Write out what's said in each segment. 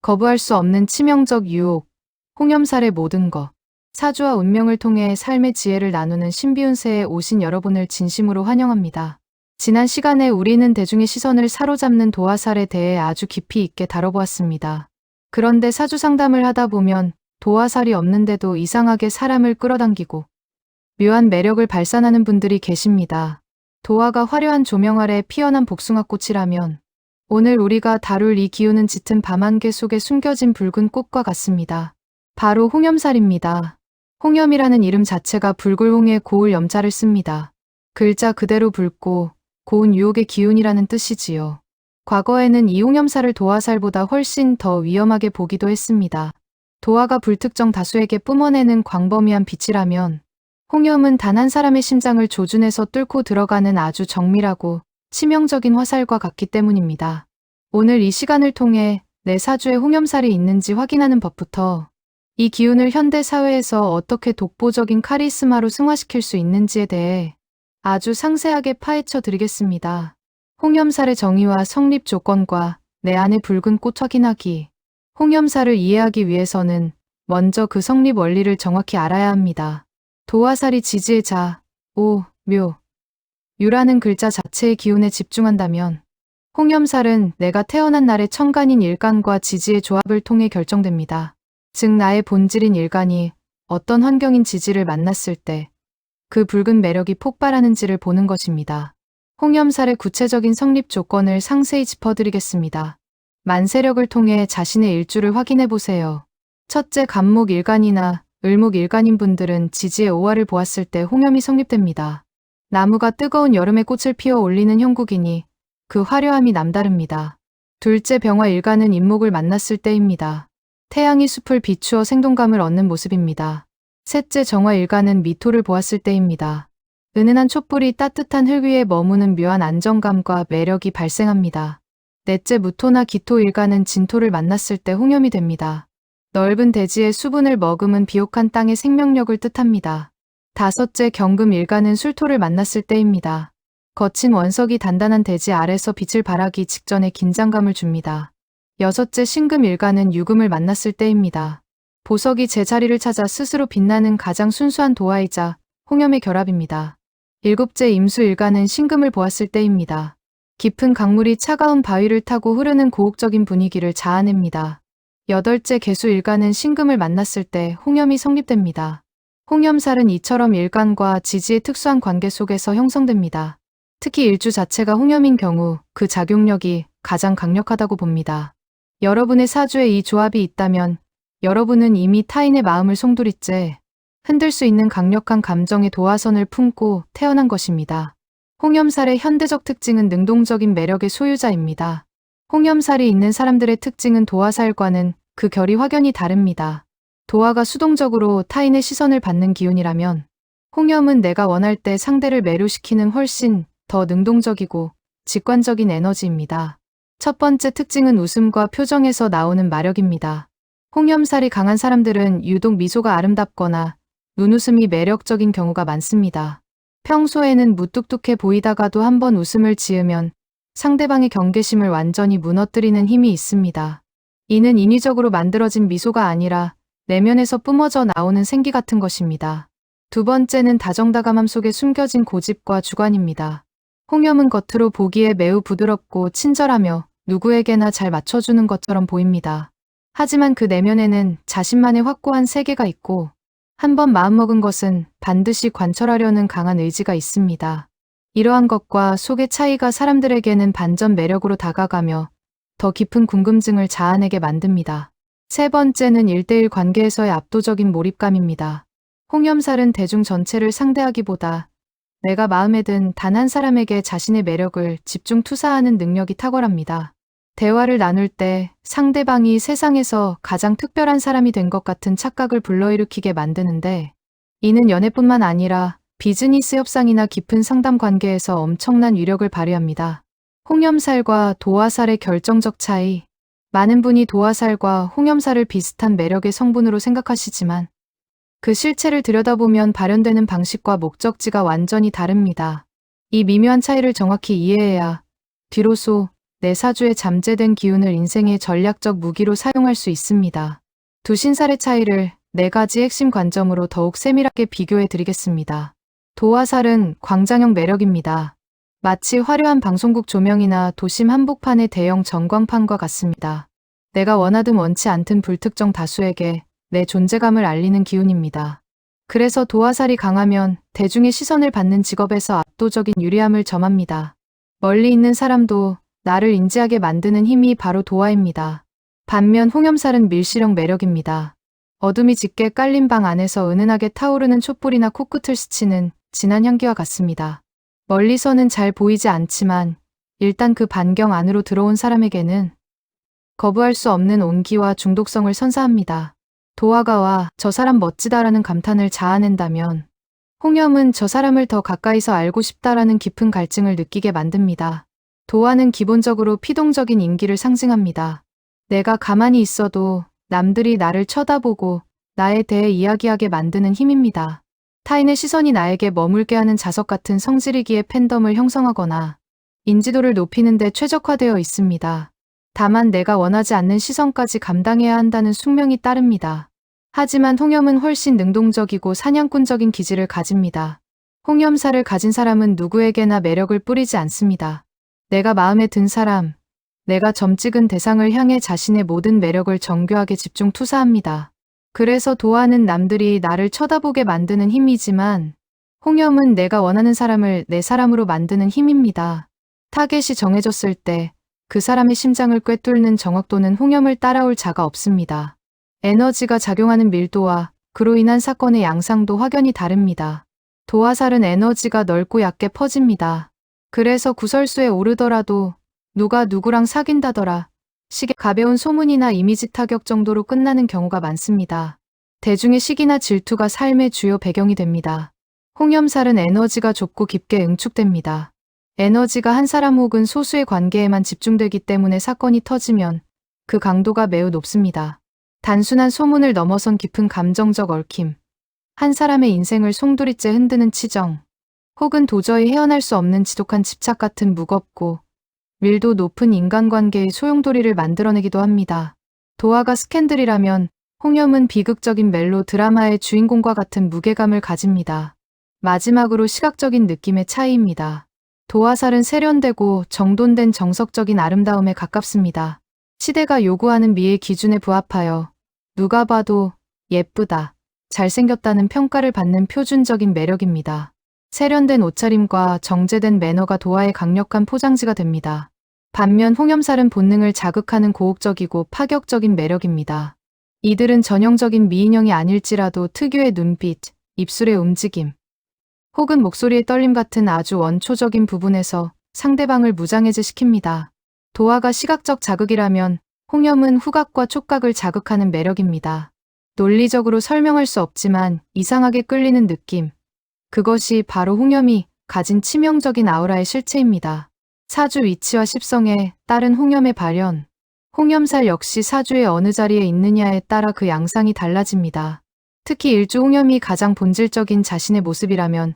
거부할 수 없는 치명적 유혹, 홍염살의 모든 것. 사주와 운명을 통해 삶의 지혜를 나누는 신비운세에 오신 여러분을 진심으로 환영합니다. 지난 시간에 우리는 대중의 시선을 사로잡는 도화살에 대해 아주 깊이 있게 다뤄보았습니다. 그런데 사주 상담을 하다 보면 도화살이 없는데도 이상하게 사람을 끌어당기고 묘한 매력을 발산하는 분들이 계십니다. 도화가 화려한 조명 아래 피어난 복숭아꽃이라면 오늘 우리가 다룰 이 기운은 짙은 밤안개 속에 숨겨진 붉은 꽃과 같습니다. 바로 홍염살입니다. 홍염이라는 이름 자체가 붉을홍에 고울 염자를 씁니다. 글자 그대로 붉고 고운 유혹의 기운이라는 뜻이지요. 과거에는 이 홍염살을 도화살보다 훨씬 더 위험하게 보기도 했습니다. 도화가 불특정 다수에게 뿜어내는 광범위한 빛이라면 홍염은 단 한 사람의 심장을 조준해서 뚫고 들어가는 아주 정밀하고 치명적인 화살과 같기 때문입니다. 오늘 이 시간을 통해 내 사주에 홍염살이 있는지 확인하는 법부터 이 기운을 현대 사회에서 어떻게 독보적인 카리스마로 승화시킬 수 있는지에 대해 아주 상세하게 파헤쳐 드리겠습니다. 홍염살의 정의와 성립 조건과 내 안의 붉은 꽃 확인하기. 홍염살을 이해하기 위해서는 먼저 그 성립 원리를 정확히 알아야 합니다. 도화살이 지지의 자, 오, 묘, 유라는 글자 자체의 기운에 집중한다면 홍염살은 내가 태어난 날의 천간인 일간과 지지의 조합을 통해 결정됩니다. 즉 나의 본질인 일간이 어떤 환경인 지지를 만났을 때 그 붉은 매력이 폭발하는지를 보는 것입니다. 홍염살의 구체적인 성립 조건을 상세히 짚어드리겠습니다. 만세력을 통해 자신의 일주를 확인해 보세요. 첫째, 간목 일간이나 을목 일간인 분들은 지지의 오화를 보았을 때 홍염이 성립됩니다. 나무가 뜨거운 여름에 꽃을 피워 올리는 형국이니 그 화려함이 남다릅니다. 둘째, 병화 일간은 인목을 만났을 때입니다. 태양이 숲을 비추어 생동감을 얻는 모습입니다. 셋째, 정화 일간은 미토를 보았을 때입니다. 은은한 촛불이 따뜻한 흙 위에 머무는 묘한 안정감과 매력이 발생합니다. 넷째, 무토나 기토 일간은 진토를 만났을 때 홍염이 됩니다. 넓은 대지의 수분을 머금은 비옥한 땅의 생명력을 뜻합니다. 다섯째, 경금 일간은 술토를 만났을 때입니다. 거친 원석이 단단한 대지 아래서 빛을 발하기 직전에 긴장감을 줍니다. 여섯째, 신금 일간은 유금을 만났을 때입니다. 보석이 제자리를 찾아 스스로 빛나는 가장 순수한 도화이자 홍염의 결합입니다. 일곱째, 임수 일간은 신금을 보았을 때입니다. 깊은 강물이 차가운 바위를 타고 흐르는 고혹적인 분위기를 자아냅니다. 여덟째, 계수 일간은 신금을 만났을 때 홍염이 성립됩니다. 홍염살은 이처럼 일간과 지지의 특수한 관계 속에서 형성됩니다. 특히 일주 자체가 홍염인 경우 그 작용력이 가장 강력하다고 봅니다. 여러분의 사주에 이 조합이 있다면 여러분은 이미 타인의 마음을 송두리째 흔들 수 있는 강력한 감정의 도화선을 품고 태어난 것입니다. 홍염살의 현대적 특징은 능동적인 매력의 소유자입니다. 홍염살이 있는 사람들의 특징은 도화살과는 그 결이 확연히 다릅니다. 도화가 수동적으로 타인의 시선을 받는 기운이라면 홍염은 내가 원할 때 상대를 매료시키는 훨씬 더 능동적이고 직관적인 에너지입니다. 첫 번째 특징은 웃음과 표정에서 나오는 마력입니다. 홍염살이 강한 사람들은 유독 미소가 아름답거나 눈웃음이 매력적인 경우가 많습니다. 평소에는 무뚝뚝해 보이다가도 한번 웃음을 지으면 상대방의 경계심을 완전히 무너뜨리는 힘이 있습니다. 이는 인위적으로 만들어진 미소가 아니라 내면에서 뿜어져 나오는 생기 같은 것입니다. 두 번째는 다정다감함 속에 숨겨진 고집과 주관입니다. 홍염은 겉으로 보기에 매우 부드럽고 친절하며 누구에게나 잘 맞춰주는 것처럼 보입니다. 하지만 그 내면에는 자신만의 확고한 세계가 있고 한번 마음먹은 것은 반드시 관철하려는 강한 의지가 있습니다. 이러한 것과 속의 차이가 사람들에게는 반전 매력으로 다가가며 더 깊은 궁금증을 자아내게 만듭니다. 세 번째는 1대1 관계에서의 압도적인 몰입감입니다. 홍염살은 대중 전체를 상대하기보다 내가 마음에 든 단 한 사람에게 자신의 매력을 집중 투사하는 능력이 탁월합니다. 대화를 나눌 때 상대방이 세상에서 가장 특별한 사람이 된 것 같은 착각을 불러일으키게 만드는데 이는 연애뿐만 아니라 비즈니스 협상이나 깊은 상담 관계에서 엄청난 위력을 발휘합니다. 홍염살과 도화살의 결정적 차이. 많은 분이 도화살과 홍염살을 비슷한 매력의 성분으로 생각하시지만 그 실체를 들여다보면 발현되는 방식과 목적지가 완전히 다릅니다. 이 미묘한 차이를 정확히 이해해야 뒤로서 내 사주에 잠재된 기운을 인생의 전략적 무기로 사용할 수 있습니다. 두 신살의 차이를 4가지 핵심 관점으로 더욱 세밀하게 비교해 드리겠습니다. 도와 살은 광장형 매력입니다. 마치 화려한 방송국 조명이나 도심 한복판의 대형 전광판과 같습니다. 내가 원하든 원치 않든 불특정 다수에게 내 존재감을 알리는 기운입니다. 그래서 도와 살이 강하면 대중의 시선을 받는 직업에서 압도적인 유리함을 점합니다. 멀리 있는 사람도 나를 인지하게 만드는 힘이 바로 도화입니다. 반면 홍염살은 밀실형 매력입니다. 어둠이 짙게 깔린 방 안에서 은은하게 타오르는 촛불이나 코끝을 스치는 진한 향기와 같습니다. 멀리서는 잘 보이지 않지만 일단 그 반경 안으로 들어온 사람에게는 거부할 수 없는 온기와 중독성을 선사합니다. 도화가 와 저 사람 멋지다라는 감탄을 자아낸다면 홍염은 저 사람을 더 가까이서 알고 싶다라는 깊은 갈증을 느끼게 만듭니다. 도화는 기본적으로 피동적인 인기를 상징합니다. 내가 가만히 있어도 남들이 나를 쳐다보고 나에 대해 이야기하게 만드는 힘입니다. 타인의 시선이 나에게 머물게 하는 자석 같은 성질이기에 팬덤을 형성하거나 인지도를 높이는 데 최적화되어 있습니다. 다만 내가 원하지 않는 시선까지 감당해야 한다는 숙명이 따릅니다. 하지만 홍염은 훨씬 능동적이고 사냥꾼적인 기질을 가집니다. 홍염살을 가진 사람은 누구에게나 매력을 뿌리지 않습니다. 내가 마음에 든 사람, 내가 점 찍은 대상을 향해 자신의 모든 매력을 정교하게 집중 투사합니다. 그래서 도화는 남들이 나를 쳐다보게 만드는 힘이지만 홍염은 내가 원하는 사람을 내 사람으로 만드는 힘입니다. 타겟이 정해졌을 때 그 사람의 심장을 꿰뚫는 정확도는 홍염을 따라올 자가 없습니다. 에너지가 작용하는 밀도와 그로 인한 사건의 양상도 확연히 다릅니다. 도화살은 에너지가 넓고 얕게 퍼집니다. 그래서 구설수에 오르더라도 누가 누구랑 사귄다더라 식의 가벼운 소문이나 이미지 타격 정도로 끝나는 경우가 많습니다. 대중의 시기나 질투가 삶의 주요 배경이 됩니다. 홍염살은 에너지가 좁고 깊게 응축됩니다. 에너지가 한 사람 혹은 소수의 관계에만 집중되기 때문에 사건이 터지면 그 강도가 매우 높습니다. 단순한 소문을 넘어선 깊은 감정적 얽힘, 한 사람의 인생을 송두리째 흔드는 치정, 혹은 도저히 헤어날 수 없는 지독한 집착 같은 무겁고 밀도 높은 인간관계의 소용돌이를 만들어내기도 합니다. 도화가 스캔들이라면 홍염은 비극적인 멜로 드라마의 주인공과 같은 무게감을 가집니다. 마지막으로 시각적인 느낌의 차이입니다. 도화살은 세련되고 정돈된 정석적인 아름다움에 가깝습니다. 시대가 요구하는 미의 기준에 부합하여 누가 봐도 예쁘다, 잘생겼다는 평가를 받는 표준적인 매력입니다. 세련된 옷차림과 정제된 매너가 도화의 강력한 포장지가 됩니다. 반면 홍염살은 본능을 자극하는 고혹적이고 파격적인 매력입니다. 이들은 전형적인 미인형이 아닐지라도 특유의 눈빛, 입술의 움직임, 혹은 목소리의 떨림 같은 아주 원초적인 부분에서 상대방을 무장해제시킵니다. 도화가 시각적 자극이라면 홍염은 후각과 촉각을 자극하는 매력입니다. 논리적으로 설명할 수 없지만 이상하게 끌리는 느낌. 그것이 바로 홍염이 가진 치명적인 아우라의 실체입니다. 사주 위치와 십성에 따른 홍염의 발현. 홍염살 역시 사주의 어느 자리에 있느냐에 따라 그 양상이 달라집니다. 특히 일주 홍염이 가장 본질적인 자신의 모습이라면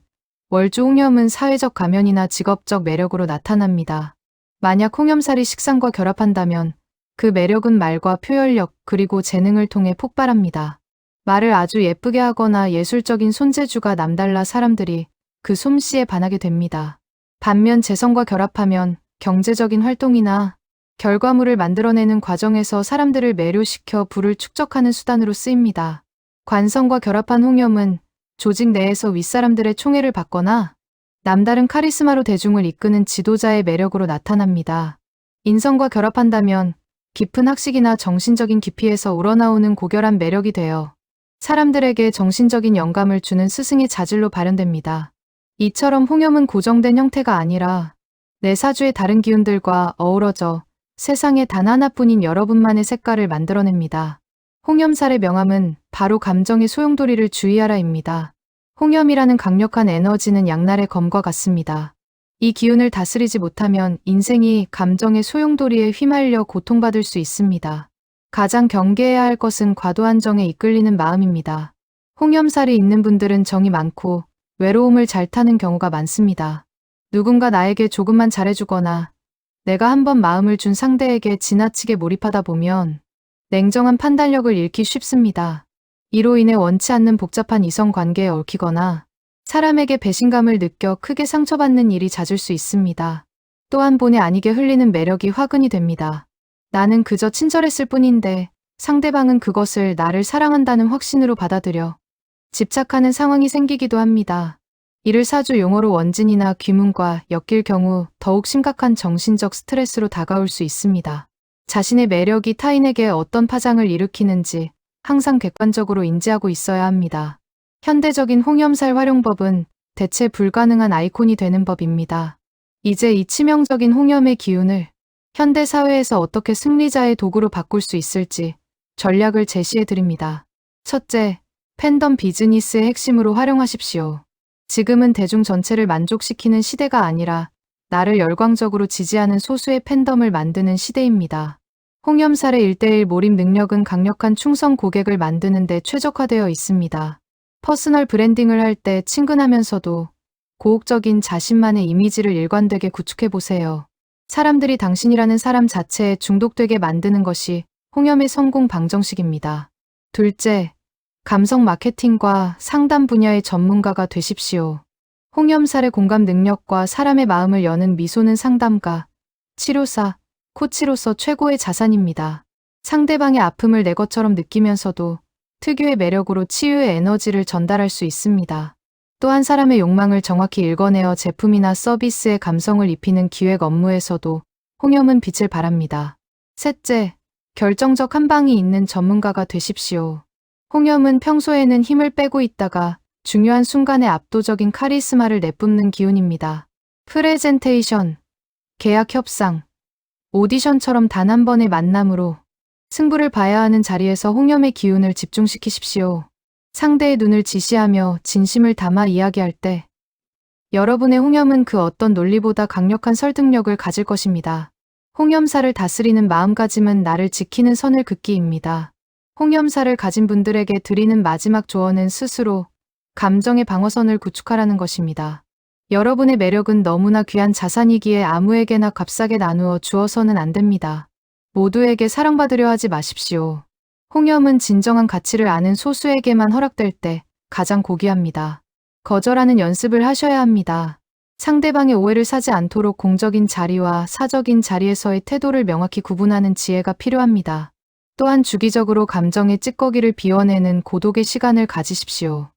월주 홍염은 사회적 가면이나 직업적 매력으로 나타납니다. 만약 홍염살이 식상과 결합한다면 그 매력은 말과 표현력 그리고 재능을 통해 폭발합니다. 말을 아주 예쁘게 하거나 예술적인 손재주가 남달라 사람들이 그 솜씨에 반하게 됩니다. 반면 재성과 결합하면 경제적인 활동이나 결과물을 만들어내는 과정에서 사람들을 매료시켜 부를 축적하는 수단으로 쓰입니다. 관성과 결합한 홍염은 조직 내에서 윗사람들의 총애를 받거나 남다른 카리스마로 대중을 이끄는 지도자의 매력으로 나타납니다. 인성과 결합한다면 깊은 학식이나 정신적인 깊이에서 우러나오는 고결한 매력이 되어 사람들에게 정신적인 영감을 주는 스승의 자질로 발현됩니다. 이처럼 홍염은 고정된 형태가 아니라 내 사주의 다른 기운들과 어우러져 세상에 단 하나뿐인 여러분만의 색깔을 만들어냅니다. 홍염살의 명함은 바로 감정의 소용돌이를 주의하라입니다. 홍염이라는 강력한 에너지는 양날의 검과 같습니다. 이 기운을 다스리지 못하면 인생이 감정의 소용돌이에 휘말려 고통받을 수 있습니다. 가장 경계해야 할 것은 과도한 정에 이끌리는 마음입니다. 홍염살이 있는 분들은 정이 많고 외로움을 잘 타는 경우가 많습니다. 누군가 나에게 조금만 잘해주거나 내가 한번 마음을 준 상대에게 지나치게 몰입하다 보면 냉정한 판단력을 잃기 쉽습니다. 이로 인해 원치 않는 복잡한 이성 관계에 얽히거나 사람에게 배신감을 느껴 크게 상처받는 일이 잦을 수 있습니다. 또한 본의 아니게 흘리는 매력이 화근이 됩니다. 나는 그저 친절했을 뿐인데 상대방은 그것을 나를 사랑한다는 확신으로 받아들여 집착하는 상황이 생기기도 합니다. 이를 사주 용어로 원진이나 귀문과 엮일 경우 더욱 심각한 정신적 스트레스로 다가올 수 있습니다. 자신의 매력이 타인에게 어떤 파장을 일으키는지 항상 객관적으로 인지하고 있어야 합니다. 현대적인 홍염살 활용법은 대체 불가능한 아이콘이 되는 법입니다. 이제 이 치명적인 홍염의 기운을 현대 사회에서 어떻게 승리자의 도구로 바꿀 수 있을지 전략을 제시해 드립니다. 첫째, 팬덤 비즈니스의 핵심으로 활용하십시오. 지금은 대중 전체를 만족시키는 시대가 아니라 나를 열광적으로 지지하는 소수의 팬덤을 만드는 시대입니다. 홍염살의 1:1 몰입 능력은 강력한 충성 고객을 만드는 데 최적화되어 있습니다. 퍼스널 브랜딩을 할 때 친근하면서도 고혹적인 자신만의 이미지를 일관되게 구축해보세요. 사람들이 당신이라는 사람 자체에 중독되게 만드는 것이 홍염의 성공 방정식입니다. 둘째, 감성 마케팅과 상담 분야의 전문가가 되십시오. 홍염살의 공감 능력과 사람의 마음을 여는 미소는 상담가, 치료사, 코치로서 최고의 자산입니다. 상대방의 아픔을 내 것처럼 느끼면서도 특유의 매력으로 치유의 에너지를 전달할 수 있습니다. 또한 사람의 욕망을 정확히 읽어내어 제품이나 서비스에 감성을 입히는 기획 업무에서도 홍염은 빛을 발합니다. 셋째, 결정적 한방이 있는 전문가가 되십시오. 홍염은 평소에는 힘을 빼고 있다가 중요한 순간에 압도적인 카리스마를 내뿜는 기운입니다. 프레젠테이션, 계약 협상, 오디션처럼 단 한 번의 만남으로 승부를 봐야 하는 자리에서 홍염의 기운을 집중시키십시오. 상대의 눈을 지시하며 진심을 담아 이야기할 때 여러분의 홍염은 그 어떤 논리보다 강력한 설득력을 가질 것입니다. 홍염살을 다스리는 마음가짐은 나를 지키는 선을 긋기입니다. 홍염살을 가진 분들에게 드리는 마지막 조언은 스스로 감정의 방어선을 구축하라는 것입니다. 여러분의 매력은 너무나 귀한 자산이기에 아무에게나 값싸게 나누어 주어서는 안 됩니다. 모두에게 사랑받으려 하지 마십시오. 홍염은 진정한 가치를 아는 소수에게만 허락될 때 가장 고귀합니다. 거절하는 연습을 하셔야 합니다. 상대방의 오해를 사지 않도록 공적인 자리와 사적인 자리에서의 태도를 명확히 구분하는 지혜가 필요합니다. 또한 주기적으로 감정의 찌꺼기를 비워내는 고독의 시간을 가지십시오.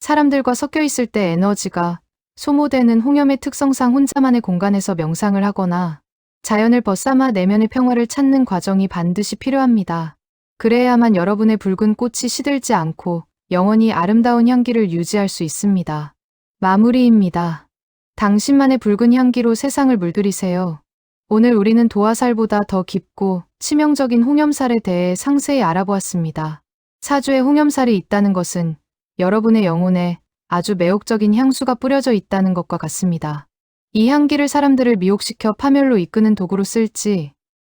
사람들과 섞여 있을 때 에너지가 소모되는 홍염의 특성상 혼자만의 공간에서 명상을 하거나 자연을 벗삼아 내면의 평화를 찾는 과정이 반드시 필요합니다. 그래야만 여러분의 붉은 꽃이 시들지 않고 영원히 아름다운 향기를 유지할 수 있습니다. 마무리입니다. 당신만의 붉은 향기로 세상을 물들이세요. 오늘 우리는 도화살보다 더 깊고 치명적인 홍염살에 대해 상세히 알아보았습니다. 사주에 홍염살이 있다는 것은 여러분의 영혼에 아주 매혹적인 향수가 뿌려져 있다는 것과 같습니다. 이 향기를 사람들을 미혹시켜 파멸로 이끄는 도구로 쓸지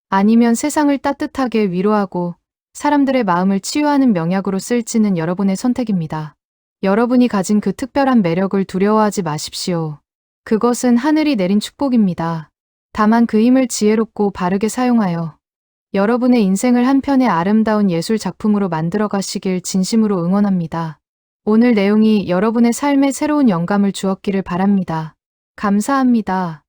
아니면 세상을 따뜻하게 위로하고 사람들의 마음을 치유하는 명약으로 쓸지는 여러분의 선택입니다. 여러분이 가진 그 특별한 매력을 두려워하지 마십시오. 그것은 하늘이 내린 축복입니다. 다만 그 힘을 지혜롭고 바르게 사용하여 여러분의 인생을 한 편의 아름다운 예술 작품으로 만들어 가시길 진심으로 응원합니다. 오늘 내용이 여러분의 삶에 새로운 영감을 주었기를 바랍니다. 감사합니다.